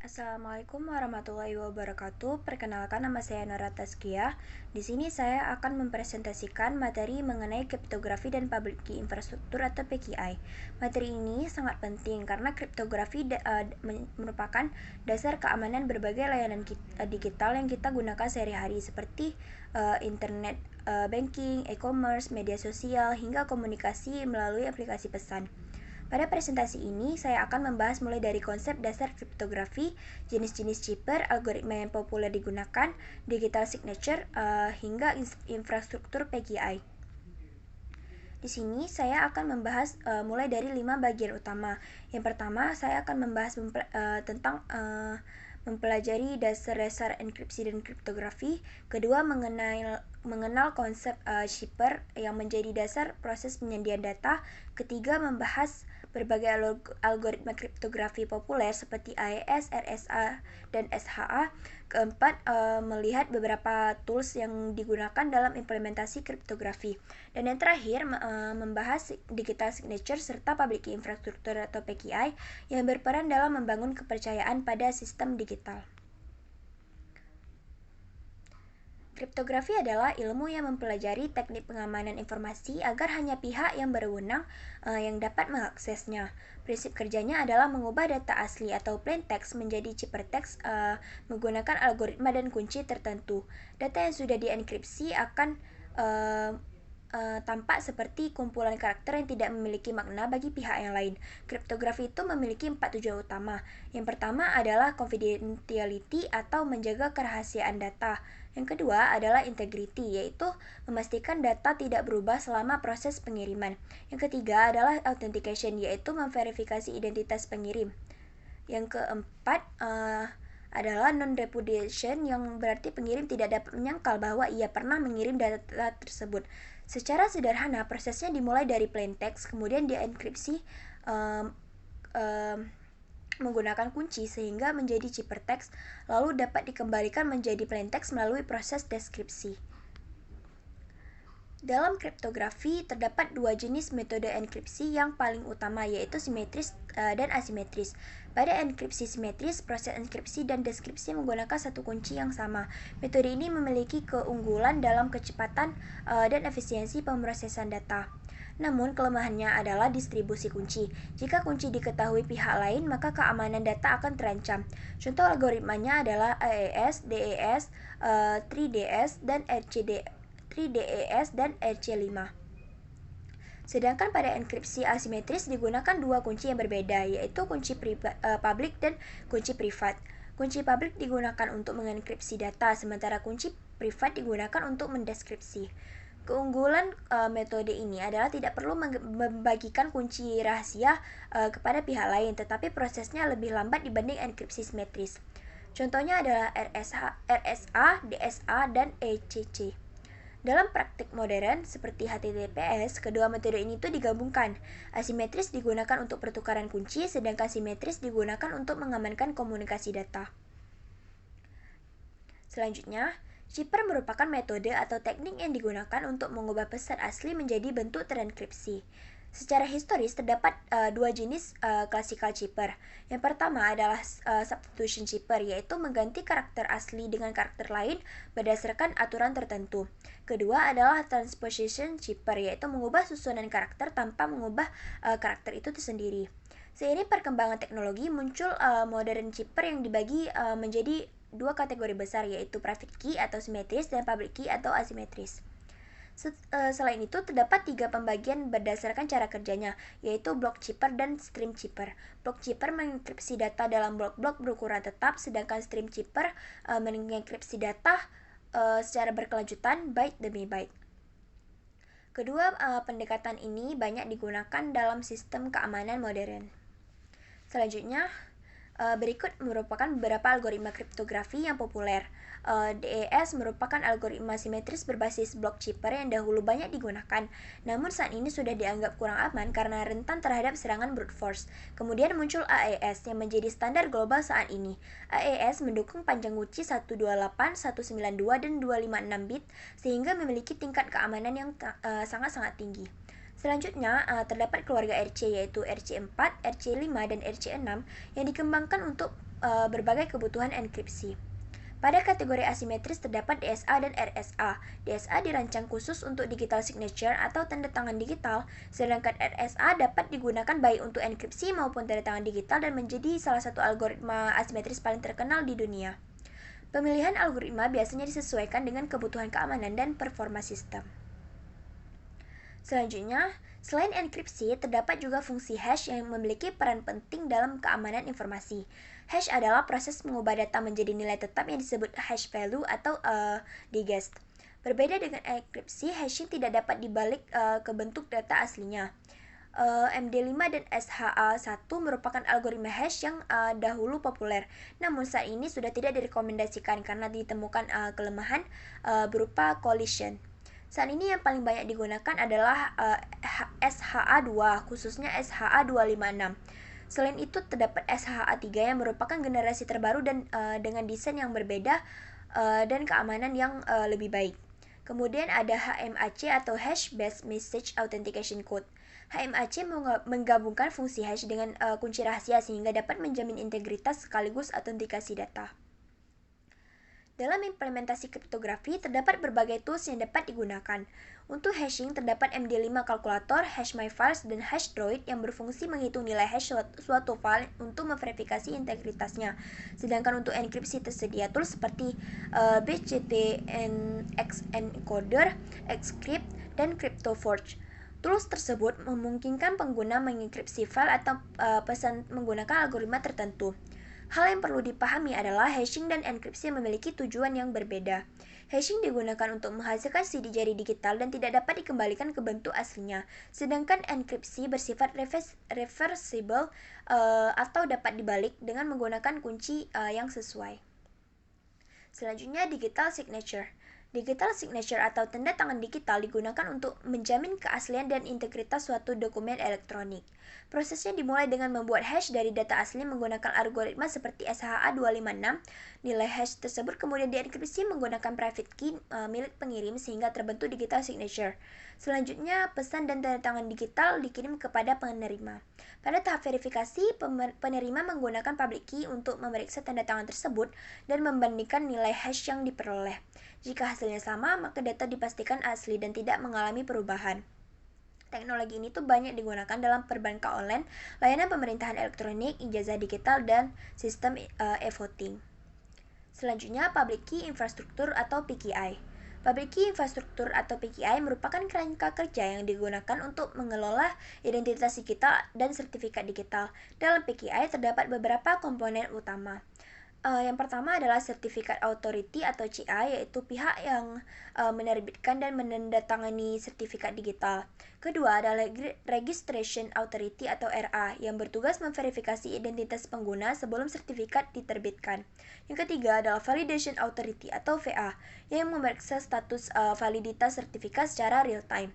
Assalamualaikum warahmatullahi wabarakatuh. Perkenalkan, nama saya Nora Tazkiyah. Di sini saya akan mempresentasikan materi mengenai kriptografi dan public key infrastruktur atau PKI. Materi ini sangat penting karena kriptografi merupakan dasar keamanan berbagai layanan digital yang kita gunakan sehari-hari seperti internet banking, e-commerce, media sosial, hingga komunikasi melalui aplikasi pesan. Pada presentasi ini, saya akan membahas mulai dari konsep dasar kriptografi, jenis-jenis chipper, algoritma yang populer digunakan, digital signature, hingga infrastruktur PKI. Di sini saya akan membahas mulai dari 5 bagian utama. Yang pertama, saya akan membahas tentang mempelajari dasar-dasar enkripsi dan kriptografi. Kedua, mengenal konsep shipper yang menjadi dasar proses penyandian data. Ketiga, membahas berbagai algoritma kriptografi populer seperti AES, RSA, dan SHA. Keempat, melihat beberapa tools yang digunakan dalam implementasi kriptografi. Dan yang terakhir, membahas digital signature serta public key infrastruktur atau PKI yang berperan dalam membangun kepercayaan pada sistem digital. Kriptografi adalah ilmu yang mempelajari teknik pengamanan informasi agar hanya pihak yang berwenang yang dapat mengaksesnya. Prinsip kerjanya adalah mengubah data asli atau plain text menjadi ciphertext menggunakan algoritma dan kunci tertentu. Data yang sudah dienkripsi akan tampak seperti kumpulan karakter yang tidak memiliki makna bagi pihak yang lain. Kriptografi itu memiliki 4 tujuan utama. Yang pertama adalah confidentiality atau menjaga kerahasiaan data. Yang kedua adalah integrity, yaitu memastikan data tidak berubah selama proses pengiriman. Yang ketiga adalah authentication, yaitu memverifikasi identitas pengirim. Yang keempat adalah non-repudiation, yang berarti pengirim tidak dapat menyangkal bahwa ia pernah mengirim data tersebut. Secara sederhana, prosesnya dimulai dari plain text, kemudian dienkripsi menggunakan kunci sehingga menjadi ciphertext, lalu dapat dikembalikan menjadi plain text melalui proses deskripsi. Dalam kriptografi terdapat dua jenis metode enkripsi yang paling utama, yaitu simetris dan asimetris. Pada enkripsi simetris, proses enkripsi dan deskripsi menggunakan satu kunci yang sama. Metode ini memiliki keunggulan dalam kecepatan dan efisiensi pemrosesan data. Namun, kelemahannya adalah distribusi kunci. Jika kunci diketahui pihak lain, maka keamanan data akan terancam. Contoh algoritmanya adalah AES, DES, 3DS, dan 3DES dan RC5. Sedangkan pada enkripsi asimetris digunakan dua kunci yang berbeda, yaitu kunci publik dan kunci privat. Kunci publik digunakan untuk mengenkripsi data, sementara kunci privat digunakan untuk mendeskripsi. Keunggulan metode ini adalah tidak perlu membagikan kunci rahasia kepada pihak lain, tetapi prosesnya lebih lambat dibanding enkripsi simetris. Contohnya adalah RSA, DSA, dan ECC. Dalam praktik modern seperti HTTPS, kedua metode ini tuh digabungkan. Asimetris digunakan untuk pertukaran kunci, sedangkan simetris digunakan untuk mengamankan komunikasi data. Selanjutnya, chipper merupakan metode atau teknik yang digunakan untuk mengubah pesan asli menjadi bentuk terenkripsi. Secara historis terdapat dua jenis classical chipper. Yang pertama adalah substitution chipper, yaitu mengganti karakter asli dengan karakter lain berdasarkan aturan tertentu. Kedua adalah transposition chipper, yaitu mengubah susunan karakter tanpa mengubah karakter itu tersendiri. Seiring perkembangan teknologi, muncul modern chipper yang dibagi menjadi dua kategori besar, yaitu private key atau simetris dan public key atau asimetris. Selain itu, terdapat 3 pembagian berdasarkan cara kerjanya, yaitu block chipper dan stream chipper. Block chipper mengenkripsi data dalam blok-blok berukuran tetap, sedangkan stream chipper mengenkripsi data secara berkelanjutan, byte demi byte. Kedua pendekatan ini banyak digunakan dalam sistem keamanan modern. Selanjutnya, berikut merupakan beberapa algoritma kriptografi yang populer. DES merupakan algoritma simetris berbasis block chipper yang dahulu banyak digunakan, namun saat ini sudah dianggap kurang aman karena rentan terhadap serangan brute force. Kemudian muncul AES yang menjadi standar global saat ini. AES mendukung panjang kunci 128, 192, dan 256 bit sehingga memiliki tingkat keamanan yang sangat-sangat tinggi. Selanjutnya, terdapat keluarga RC, yaitu RC4, RC5, dan RC6 yang dikembangkan untuk berbagai kebutuhan enkripsi. Pada kategori asimetris terdapat DSA dan RSA. DSA dirancang khusus untuk digital signature atau tanda tangan digital, sedangkan RSA dapat digunakan baik untuk enkripsi maupun tanda tangan digital dan menjadi salah satu algoritma asimetris paling terkenal di dunia. Pemilihan algoritma biasanya disesuaikan dengan kebutuhan keamanan dan performa sistem. Selanjutnya, selain enkripsi, terdapat juga fungsi hash yang memiliki peran penting dalam keamanan informasi. Hash adalah proses mengubah data menjadi nilai tetap yang disebut hash value atau digest. Berbeda dengan enkripsi, hashing tidak dapat dibalik ke bentuk data aslinya. MD5 dan SHA-1 merupakan algoritma hash yang dahulu populer, namun saat ini sudah tidak direkomendasikan karena ditemukan kelemahan berupa collision. Saat ini yang paling banyak digunakan adalah SHA-2, khususnya SHA-256. Selain itu terdapat SHA-3 yang merupakan generasi terbaru dan dengan desain yang berbeda dan keamanan yang lebih baik. Kemudian ada HMAC atau Hash Based Message Authentication Code. HMAC menggabungkan fungsi hash dengan kunci rahasia sehingga dapat menjamin integritas sekaligus autentikasi data. Dalam implementasi kriptografi, terdapat berbagai tools yang dapat digunakan. Untuk hashing, terdapat MD5 kalkulator, HashMyFiles, dan HashDroid yang berfungsi menghitung nilai hash suatu file untuk memverifikasi integritasnya. Sedangkan untuk enkripsi tersedia tools seperti BCTNX Encoder, Xcrypt, dan CryptoForge. Tools tersebut memungkinkan pengguna mengenkripsi file atau pesan menggunakan algoritma tertentu. Hal yang perlu dipahami adalah hashing dan enkripsi memiliki tujuan yang berbeda. Hashing digunakan untuk menghasilkan sidik jari digital dan tidak dapat dikembalikan ke bentuk aslinya, sedangkan enkripsi bersifat reversible atau dapat dibalik dengan menggunakan kunci yang sesuai. Selanjutnya, digital signature. Digital signature atau tanda tangan digital digunakan untuk menjamin keaslian dan integritas suatu dokumen elektronik. Prosesnya dimulai dengan membuat hash dari data asli menggunakan algoritma seperti SHA-256. Nilai hash tersebut kemudian dienkripsi menggunakan private key milik pengirim sehingga terbentuk digital signature. Selanjutnya, pesan dan tanda tangan digital dikirim kepada penerima. Pada tahap verifikasi, penerima menggunakan public key untuk memeriksa tanda tangan tersebut dan membandingkan nilai hash yang diperoleh. Jika hasilnya sama, maka data dipastikan asli dan tidak mengalami perubahan. Teknologi ini tuh banyak digunakan dalam perbankan online, layanan pemerintahan elektronik, ijazah digital, dan sistem e-voting. Selanjutnya, Public Key Infrastructure atau PKI. Public Key Infrastructure atau PKI merupakan kerangka kerja yang digunakan untuk mengelola identitas digital dan sertifikat digital. Dalam PKI terdapat beberapa komponen utama. Yang pertama adalah Certificate Authority atau CA, yaitu pihak yang menerbitkan dan menandatangani sertifikat digital. Kedua adalah Registration Authority atau RA, yang bertugas memverifikasi identitas pengguna sebelum sertifikat diterbitkan. Yang ketiga adalah Validation Authority atau VA, yang memeriksa status validitas sertifikat secara real-time.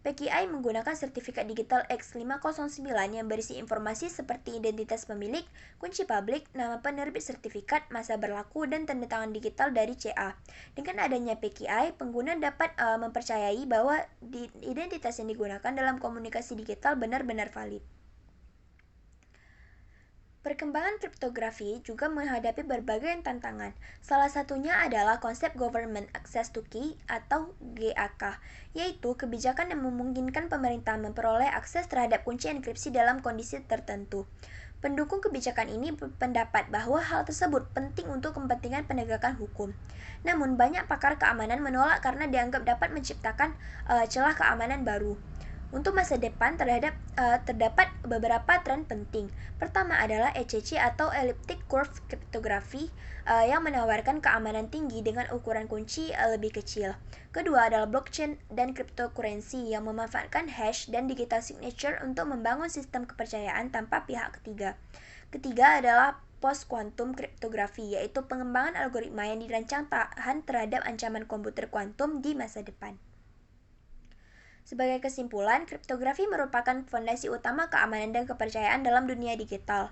PKI menggunakan sertifikat digital X509 yang berisi informasi seperti identitas pemilik, kunci publik, nama penerbit sertifikat, masa berlaku, dan tanda tangan digital dari CA. Dengan adanya PKI, pengguna dapat mempercayai bahwa identitas yang digunakan dalam komunikasi digital benar-benar valid. Perkembangan kriptografi juga menghadapi berbagai tantangan. Salah satunya adalah konsep Government Access to Key atau GAK, yaitu kebijakan yang memungkinkan pemerintah memperoleh akses terhadap kunci enkripsi dalam kondisi tertentu. Pendukung kebijakan ini berpendapat bahwa hal tersebut penting untuk kepentingan penegakan hukum. Namun, banyak pakar keamanan menolak karena dianggap dapat menciptakan celah keamanan baru. Untuk masa depan terdapat beberapa tren penting. Pertama adalah ECC atau Elliptic Curve Cryptography yang menawarkan keamanan tinggi dengan ukuran kunci lebih kecil. Kedua adalah blockchain dan cryptocurrency yang memanfaatkan hash dan digital signature untuk membangun sistem kepercayaan tanpa pihak ketiga. Ketiga adalah post-quantum cryptography, yaitu pengembangan algoritma yang dirancang tahan terhadap ancaman komputer kuantum di masa depan. Sebagai kesimpulan, kriptografi merupakan fondasi utama keamanan dan kepercayaan dalam dunia digital.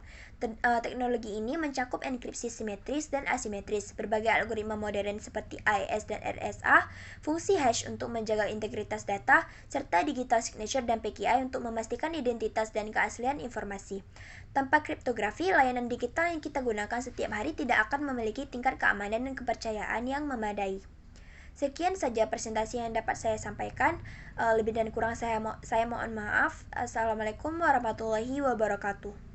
Teknologi ini mencakup enkripsi simetris dan asimetris, berbagai algoritma modern seperti AES dan RSA, fungsi hash untuk menjaga integritas data, serta digital signature dan PKI untuk memastikan identitas dan keaslian informasi. Tanpa kriptografi, layanan digital yang kita gunakan setiap hari tidak akan memiliki tingkat keamanan dan kepercayaan yang memadai. Sekian saja presentasi yang dapat saya sampaikan. Lebih dan kurang saya mohon maaf. Assalamualaikum warahmatullahi wabarakatuh.